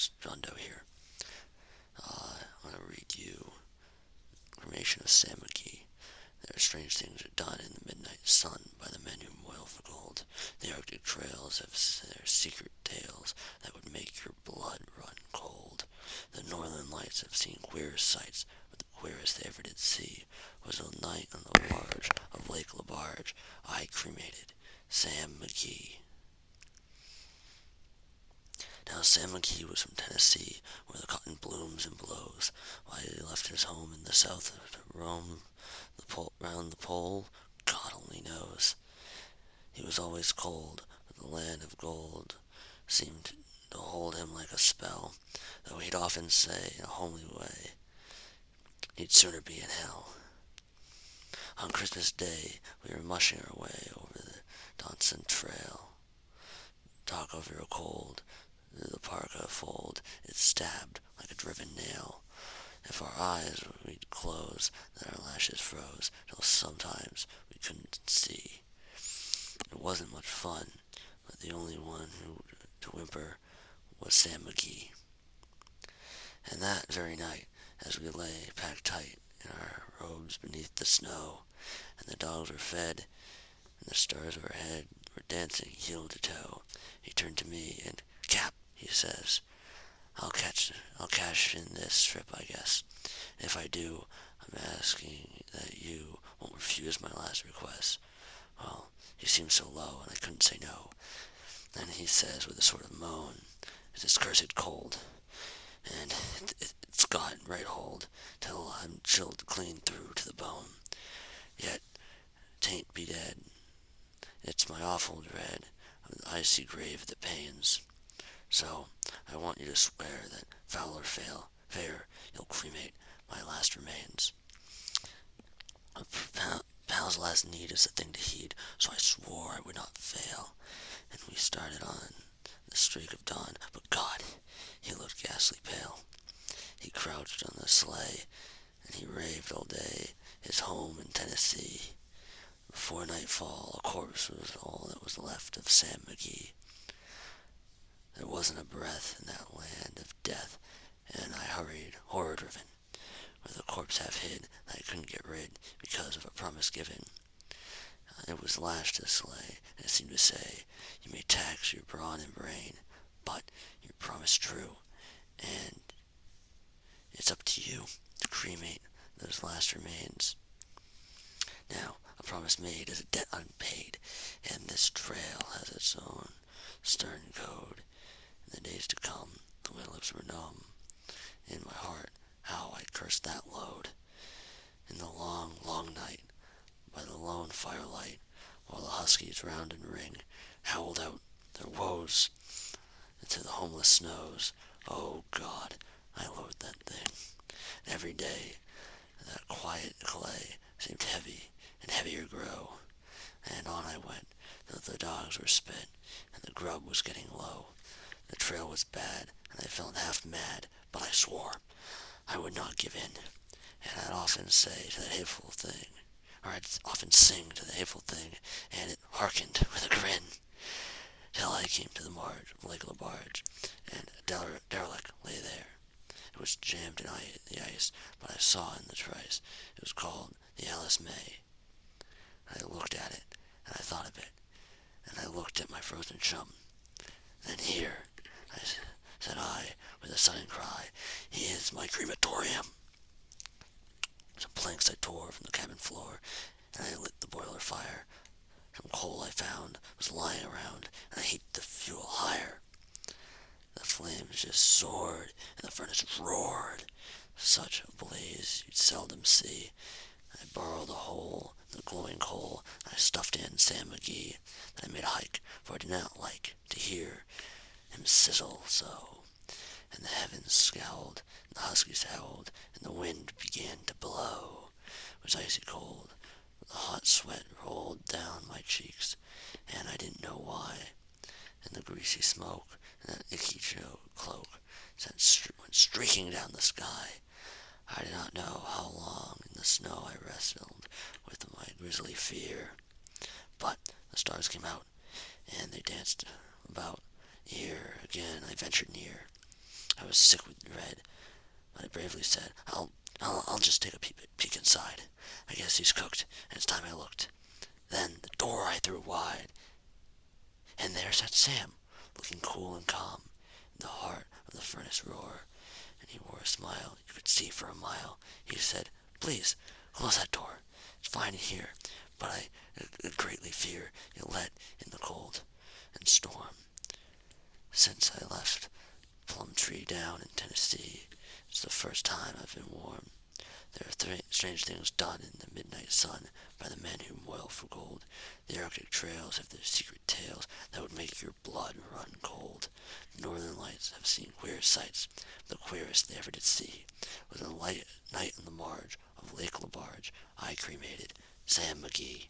It's John Doe here. I'm going to read you Cremation of Sam McGee. There are strange things are done in the midnight sun by the men who moil for gold. The Arctic trails have their secret tales that would make your blood run cold. The northern lights have seen queer sights, but the queerest they ever did see was a night on the marge of Lake LaBarge. I cremated Sam McGee. Now Sam McGee was from Tennessee, where the cotton blooms and blows. Why he left his home in the south to roam round the pole, God only knows. He was always cold, but the land of gold seemed to hold him like a spell, though he'd often say, in a homely way, he'd sooner be in hell. On Christmas Day, we were mushing our way over the Donson Trail. Talk of your cold, through the parka fold, it stabbed like a driven nail. If our eyes we'd close, then our lashes froze, till sometimes we couldn't see. It wasn't much fun, but the only one who to whimper was Sam McGee. And that very night, as we lay packed tight in our robes beneath the snow, and the dogs were fed, and the stars overhead were dancing heel to toe, he turned to me and, "Cap," he says, I'll cash in this trip, I guess. And if I do, I'm asking that you won't refuse my last request." Well, he seemed so low, and I couldn't say no. Then he says with a sort of moan, "It's this cursed cold, and it's got right hold, till I'm chilled clean through to the bone. Yet, tain't be dead. It's my awful dread of the icy grave that pains. So, I want you to swear that, foul or fair, you'll cremate my last remains." A pal's last need is a thing to heed, so I swore I would not fail, and we started on the streak of dawn. But God, he looked ghastly pale. He crouched on the sleigh, and he raved all day, his home in Tennessee. Before nightfall, a corpse was all that was left of Sam McGee. There wasn't a breath in that land of death, and I hurried, horror-driven, with a corpse half hid that I couldn't get rid because of a promise given. It was lashed to the sleigh, and it seemed to say, "You may tax your brawn and brain, but your promise true, and it's up to you to cremate those last remains." Now, a promise made is a debt unpaid, and this trail has its own stern code. In the days to come, though my lips were numb, in my heart, how I cursed that load. In the long, long night, by the lone firelight, while the huskies round and ring howled out their woes into the homeless snows, oh God, I loathed that thing. And every day, that quiet clay seemed heavy and heavier grow, and on I went, till the dogs were spent, and the grub was getting low. The trail was bad, and I felt half mad, but I swore I would not give in. And I'd often say to that hateful thing, or I'd often sing to the hateful thing, and it hearkened with a grin, till I came to the marge of Lake LaBarge, and a derelict lay there. It was jammed in the ice, but I saw in the trice it was called the Alice May. And I looked at it, and I thought of it, and I looked at my frozen chum. Then here, said I, with a sudden cry, "He is my crematorium." Some planks I tore from the cabin floor, and I lit the boiler fire. Some coal I found was lying around, and I heaped the fuel higher. The flames just soared, and the furnace roared. Such a blaze you'd seldom see. I borrowed a hole in the glowing coal, and I stuffed in Sam McGee. Then I made a hike, for I did not like to hear him sizzle so. And the heavens scowled, and the huskies howled, and the wind began to blow. It was icy cold, the hot sweat rolled down my cheeks, and I didn't know why. And the greasy smoke and that icky cloak went streaking down the sky. I did not know how long in the snow I wrestled with my grisly fear. But the stars came out, and they danced about. Ere again I ventured near. I was sick with dread, but I bravely said, I'll just take a peek inside. I guess he's cooked, and it's time I looked. Then the door I threw wide, and there sat Sam, looking cool and calm, in the heart of the furnace roar. And he wore a smile you could see for a mile. He said, please, close that door. It's fine in here, but I greatly fear you'll let in the cold and storm. Since I left Plum Tree down in Tennessee, it's the first time I've been warm. There are strange things done in the midnight sun by the men who moil for gold. The Arctic trails have their secret tales that would make your blood run cold. The northern lights have seen queer sights. The queerest they ever did see was a light night on the marge of Lake LaBarge. I cremated Sam McGee.